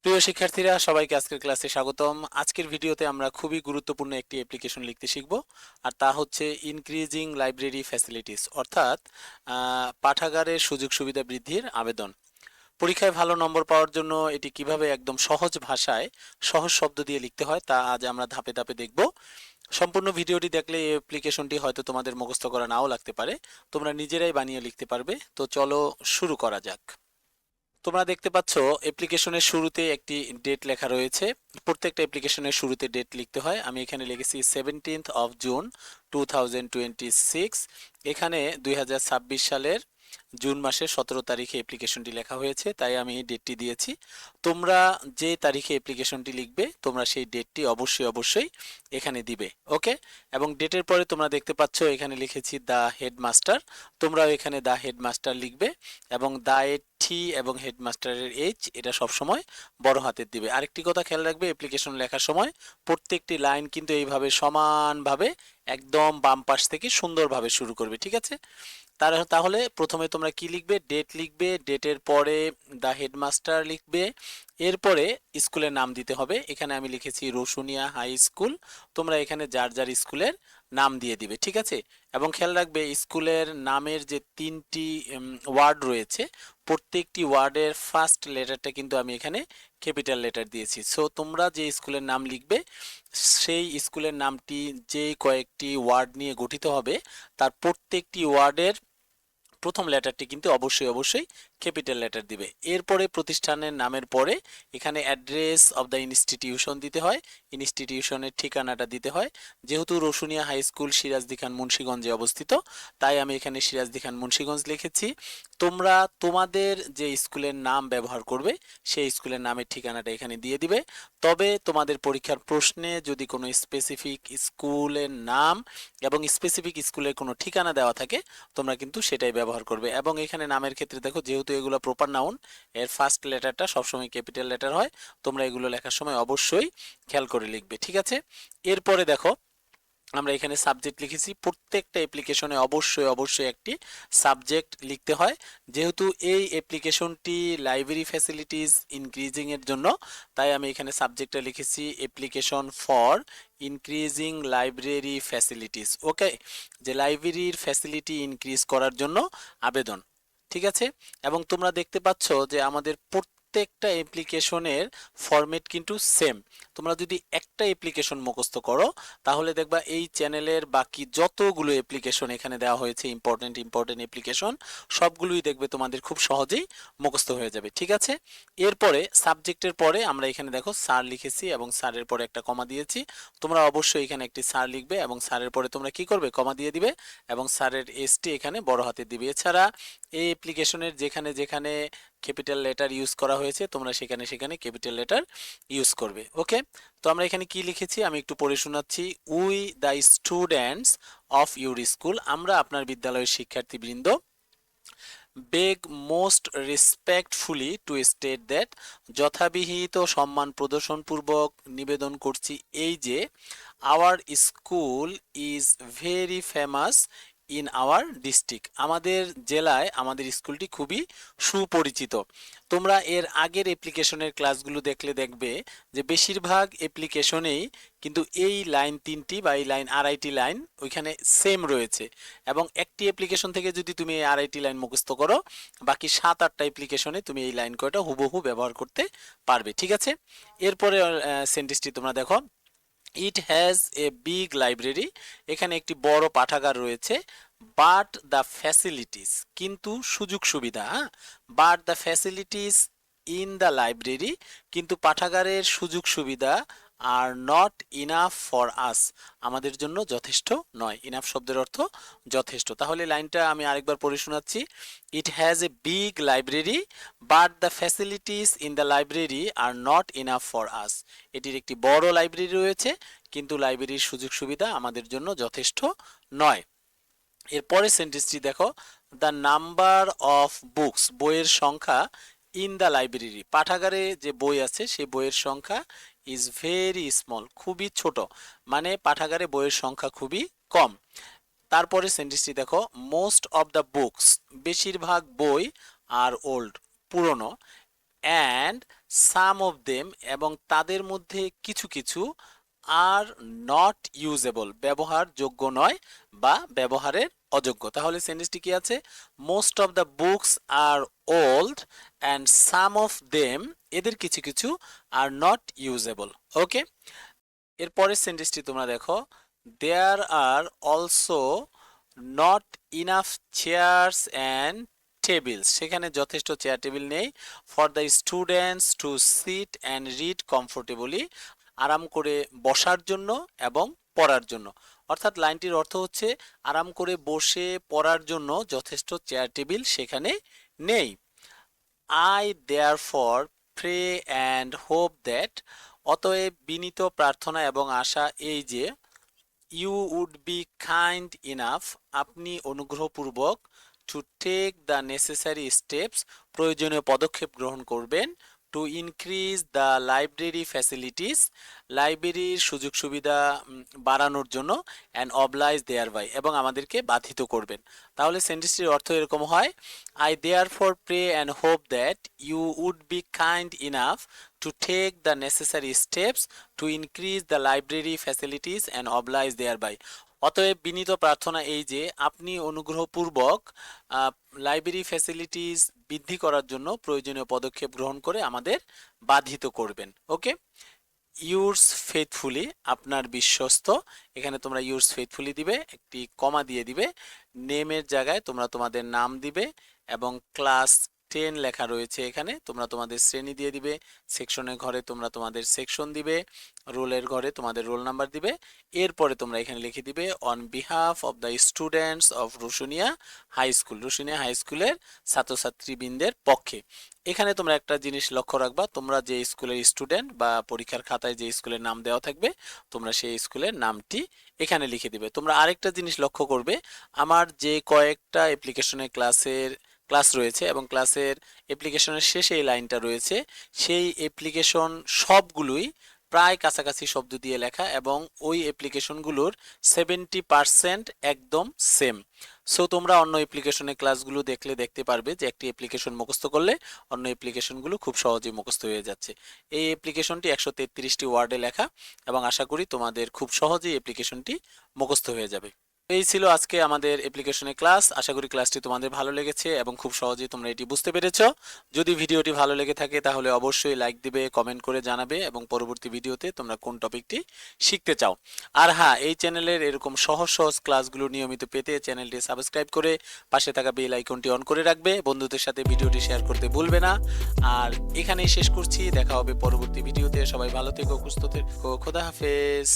প্রিয় শিক্ষার্থীরা, সবাইকে আজকের ক্লাসে স্বাগতম। আজকের ভিডিওতে আমরা খুবই গুরুত্বপূর্ণ একটি অ্যাপ্লিকেশন লিখতে শিখব, আর তা হচ্ছে ইনক্রিজিং লাইব্রেরি ফ্যাসিলিটিস, অর্থাৎ পাঠাগারের সুযোগ সুবিধা বৃদ্ধির আবেদন। পরীক্ষায় ভালো নম্বর পাওয়ার জন্য এটি কিভাবে একদম সহজ ভাষায় সহজ শব্দ দিয়ে লিখতে হয় তা আজ আমরা ধাপে ধাপে দেখব। সম্পূর্ণ ভিডিওটি দেখলে এই অ্যাপ্লিকেশনটি হয়তো তোমাদের মুখস্থ করা নাও লাগতে পারে, তোমরা নিজেরাই বানিয়ে লিখতে পারবে। তো চলো শুরু করা যাক। তোমরা দেখতে পাচ্ছ অ্যাপ্লিকেশনের শুরুতে একটি ডেট লেখা রয়েছে। প্রত্যেকটা অ্যাপ্লিকেশনের শুরুতে ডেট লিখতে হয়। আমি এখানে লিখেছি 17th of June 2026। এখানে 2026 সালের জুন মাসের 17 তারিখে অ্যাপ্লিকেশনটি লেখা হয়েছে, তাই আমি এই ডেটটি দিয়েছি। তোমরা যে তারিখে অ্যাপ্লিকেশনটি লিখবে তোমরা সেই ডেটটি অবশ্যই এখানে দিবে। ওকে। এবং ডেটের পরে তোমরা দেখতে পাচ্ছ এখানে লিখেছি দ্য হেডমাস্টার। তোমরাও এখানে দ্য হেডমাস্টার লিখবে এবং দ্য এর টি এবং হেডমাস্টারের এইচ এটা সবসময় বড় হাতের দিবে। আরেকটি কথা খেয়াল রাখবে, অ্যাপ্লিকেশন লেখার সময় প্রত্যেকটি লাইন কিন্তু এইভাবে সমানভাবে একদম বাম পাশ থেকে সুন্দরভাবে শুরু করবে, ঠিক আছে? তাহলে প্রথমে তোমরা কি লিখবে? ডেট লিখবে, ডেটের পরে দ্য হেডমাস্টার লিখবে, এরপরে স্কুলের নাম দিতে হবে। এখানে আমি লিখেছি রসুনিয়া হাই স্কুল। তোমরা এখানে যার যার স্কুলের নাম দিয়ে দিবে, ঠিক আছে? এবং খেয়াল রাখবে স্কুলের নামের যে তিনটি ওয়ার্ড রয়েছে, প্রত্যেকটি ওয়ার্ডের ফার্স্ট লেটারটা কিন্তু আমি এখানে ক্যাপিটাল লেটার দিয়েছি। সো তোমরা যে স্কুলের নাম লিখবে সেই স্কুলের নামটি যে কয়েকটি ওয়ার্ড নিয়ে গঠিত হবে তার প্রত্যেকটি ওয়ার্ডের প্রথম লেটারটি কিন্তু অবশ্যই ক্যাপিটাল লেটার দিবে। এরপরে প্রতিষ্ঠানের নামের পরে এখানে অ্যাড্রেস অফ দ্য ইনস্টিটিউশন দিতে হয়, ইনস্টিটিউশনের ঠিকানাটা দিতে হয়। যেহেতু রসুনিয়া হাই স্কুল সিরাজদি খান মুন্সিগঞ্জে অবস্থিত, তাই আমি এখানে সিরাজদি খান মুন্সিগঞ্জ লিখেছি। তোমরা তোমাদের যে স্কুলের নাম ব্যবহার করবে সেই স্কুলের নামের ঠিকানাটা এখানে দিয়ে দিবে। তবে তোমাদের পরীক্ষার প্রশ্নে যদি কোনো স্পেসিফিক স্কুলের নাম এবং স্পেসিফিক স্কুলের কোনো ঠিকানা দেওয়া থাকে তোমরা কিন্তু সেটাই ব্যবহার করবে। এবং এখানে নামের ক্ষেত্রে দেখো, যেহেতু এগুলো প্রপার নাউন, এর ফার্স্ট লেটারটা সবসময় ক্যাপিটাল লেটার হয়। তোমরা এগুলো লেখার সময় অবশ্যই খেয়াল করে লিখবে, ঠিক আছে? এরপরে দেখো আমরা এখানে সাবজেক্ট লিখেছি। প্রত্যেকটা অ্যাপ্লিকেশনে অবশ্যই একটি সাবজেক্ট লিখতে হয়। যেহেতু এই অ্যাপ্লিকেশনটি লাইব্রেরি ফ্যাসিলিটিস ইনক্রিজিং এর জন্য, তাই আমি এখানে সাবজেক্টটা লিখেছি application for increasing library facilities. Okay, যে লাইব্রেরির ফ্যাসিলিটি ইনক্রিজ করার জন্য আবেদন, ঠিক আছে? এবং তোমরা দেখতে পাচ্ছ যে আমাদের প্রত্যেকটা অ্যাপ্লিকেশনের ফরম্যাট কিন্তু সেম। তোমরা যদি একটা অ্যাপ্লিকেশন মুখস্থ করো তাহলে দেখবা এই চ্যানেলের বাকি যতগুলো অ্যাপ্লিকেশন এখানে দেওয়া হয়েছে ইম্পর্টেন্ট অ্যাপ্লিকেশন, সবগুলোই দেখবে তোমাদের খুব সহজেই মুখস্থ হয়ে যাবে, ঠিক আছে? এরপরে সাবজেক্টের পরে আমরা এখানে দেখো স্যার লিখেছি এবং স্যারের পরে একটা কমা দিয়েছি। তোমরা অবশ্যই এখানে একটি স্যার লিখবে এবং স্যারের পরে তোমরা কি করবে? কমা দিয়ে দিবে এবং স্যারের এসটি এখানে বড় হাতে দিবে। এছাড়া এই অ্যাপ্লিকেশনের যেখানে যেখানে ক্যাপিটাল লেটার ইউজ করা হয়েছে তোমরা সেখানে সেখানে ক্যাপিটাল লেটার ইউজ করবে। ওকে। তো আমরা এখানে কি লিখেছি আমি একটু পড়ে শোনাচ্ছি। We the students of your school, আমরা আপনার বিদ্যালয়ের শিক্ষার্থীবৃন্দ, beg most respectfully to state that, যথাবিহিত সম্মান প্রদর্শনপূর্বক নিবেদন করছি এই যে, our school is very famous in our district, আমাদের জেলায় আমাদের স্কুলটি খুবই সুপরিচিত। তোমরা এর আগের অ্যাপ্লিকেশনের ক্লাসগুলো দেখলে দেখবে যে বেশিরভাগ অ্যাপ্লিকেশনেই কিন্তু এই লাইন তিনটি বা এই লাইন আড়াইটি লাইন ওইখানে সেম রয়েছে। এবং একটি অ্যাপ্লিকেশন থেকে যদি তুমি এই আড়াইটি লাইন মুখস্থ করো, বাকি 7-8টা অ্যাপ্লিকেশনে তুমি এই লাইন কয়টা হুবহু ব্যবহার করতে পারবে, ঠিক আছে? এরপরে সেন্টেন্সটি তোমরা দেখো, it has a big library, এখানে একটি বড় পাঠাগার রয়েছে। বাট দ্য ফ্যাসিলিটিস, কিন্তু সুযোগ সুবিধা, হ্যাঁ, but the facilities in the library, কিন্তু পাঠাগারের সুযোগ সুবিধা are not enough for us, আমাদের জন্য যথেষ্ট নয়। ইনাফ শব্দের অর্থ যথেষ্ট। তাহলে লাইনটা আমি আরেকবার পড়ে শোনাচ্ছি। It has a big library but the facilities in the library are not enough for us, এটির একটি বড় লাইব্রেরি রয়েছে কিন্তু লাইব্রেরির সুযোগ সুবিধা আমাদের জন্য যথেষ্ট নয়। এরপরে সেন্টেন্সটি দেখো, দ্য নাম্বার অফ বুকস, বইয়ের সংখ্যা, ইন দ্য লাইব্রেরি, পাঠাগারে যে বই আছে সেই বইয়ের সংখ্যা, ইজ ভেরি স্মল, খুবই ছোট, মানে পাঠাগারে বইয়ের সংখ্যা খুবই কম। তারপরে সেন্টেন্সটি দেখো, মোস্ট অফ দ্য বুকস, বেশিরভাগ বই আর ওল্ড, পুরনো, অ্যান্ড সাম অফ দেম এবং তাদের মধ্যে কিছু কিছু আর নট ইউজেবল ব্যবহারযোগ্য নয় বা ব্যবহারের অযোগ্য। তাহলে সেন্টেন্সটি কি আছে? Most of the books are old and some of them, এদের কিছু কিছু আর নট ইউজেবল। ওকে, এরপরের সেন্টেন্সটি তোমরা দেখো, there are also not enough chairs and tables, সেখানে যথেষ্ট চেয়ার টেবিল নেই for the students to sit and read comfortably, আরাম করে বসার জন্য এবং পড়ার জন্য। অর্থাৎ লাইনটির অর্থ হচ্ছে আরাম করে বসে পড়ার জন্য যথেষ্ট চেয়ার টেবিল সেখানে নেই। I therefore pray and hope that, অতএব বিনীত প্রার্থনা এবং আশা এই যে, you would be kind enough, আপনি অনুগ্রহপূর্বক, to take the necessary steps, প্রয়োজনীয় পদক্ষেপ গ্রহণ করবেন, to increase the library facilities, লাইব্রেরির সুযোগ সুবিধা বাড়ানোর জন্য, অ্যান্ড অবলাইজ দেয়ার বাই, এবং আমাদেরকে বাধিত করবেন। তাহলে সেন্টেন্সটির অর্থ এরকম হয়, I therefore pray and hope that you would be kind enough to take the necessary steps to increase the library facilities and oblige thereby. অতএব বিনীত প্রার্থনা এই যে, আপনি অনুগ্রহপূর্বক লাইব্রেরি ফ্যাসিলিটিস বৃদ্ধি করার জন্য প্রয়োজনীয় পদক্ষেপ গ্রহণ করে আমাদের বাধিত করবেন। ওকে, ইউরস ফেথফুলি, আপনার বিশ্বস্ত, এখানে তোমরা ইউরস ফেথফুলি দিবে, একটি কমা দিয়ে দিবে, নেমের জায়গায় তোমরা তোমাদের নাম দিবে এবং ক্লাস 10 লেখা রয়েছে এখানে, তোমরা তোমাদের শ্রেণী দিয়ে দিবে, সেকশনের ঘরে তোমরা তোমাদের সেকশন দিবে, রোলের ঘরে তোমাদের রোল নাম্বার দিবে। এরপরে তোমরা এখানে লিখে দিবে on behalf of the students of Rushunia high school, Rushunia high স্কুলের ছাত্রছাত্রীবৃন্দের পক্ষে। এখানে তোমরা একটা জিনিস লক্ষ্য রাখবা, তোমরা যে স্কুলের স্টুডেন্ট বা পরীক্ষার খাতায় যে স্কুলের নাম দেওয়া থাকবে তোমরা সেই স্কুলের নামটি এখানে লিখে দিবে। তোমরা আরেকটা জিনিস লক্ষ্য করবে, আমার যে কয়েকটা অ্যাপ্লিকেশনের ক্লাস রয়েছে এবং ক্লাসের অ্যাপ্লিকেশনের শেষে এই লাইনটা রয়েছে, সেই অ্যাপ্লিকেশন সবগুলোই প্রায় কাছাকাছি শব্দ দিয়ে লেখা এবং ওই অ্যাপ্লিকেশনগুলোর 70% একদম সেম। সো তোমরা অন্য অ্যাপ্লিকেশনের ক্লাসগুলো দেখলে দেখতে পারবে যে একটি অ্যাপ্লিকেশন মুখস্থ করলে অন্য অ্যাপ্লিকেশনগুলো খুব সহজেই মুখস্থ হয়ে যাচ্ছে। এই অ্যাপ্লিকেশনটি 133টি ওয়ার্ডে লেখা এবং আশা করি তোমাদের খুব সহজেই অ্যাপ্লিকেশনটি মুখস্থ হয়ে যাবে। এই ছিল আজকে আমাদের অ্যাপ্লিকেশনের ক্লাস। আশা করি ক্লাসটি তোমাদের ভালো লেগেছে এবং খুব সহজেই তোমরা এটি বুঝতে পেরেছো। যদি ভিডিওটি ভালো লেগে থাকে তাহলে অবশ্যই লাইক দিবে, কমেন্ট করে জানাবে এবং পরবর্তী ভিডিওতে তোমরা কোন টপিকটি শিখতে চাও। আর হ্যাঁ, এই চ্যানেলের এরকম সহজ সহজ ক্লাসগুলো নিয়মিত পেতে চ্যানেলটি সাবস্ক্রাইব করে পাশে থাকা বেল আইকনটি অন করে রাখবে। বন্ধুদের সাথে ভিডিওটি শেয়ার করতে ভুলবে না। আর এখানেই শেষ করছি, দেখা হবে পরবর্তী ভিডিওতে। সবাই ভালো থেকো, সুস্থ থেকো, খোদা হাফেজ।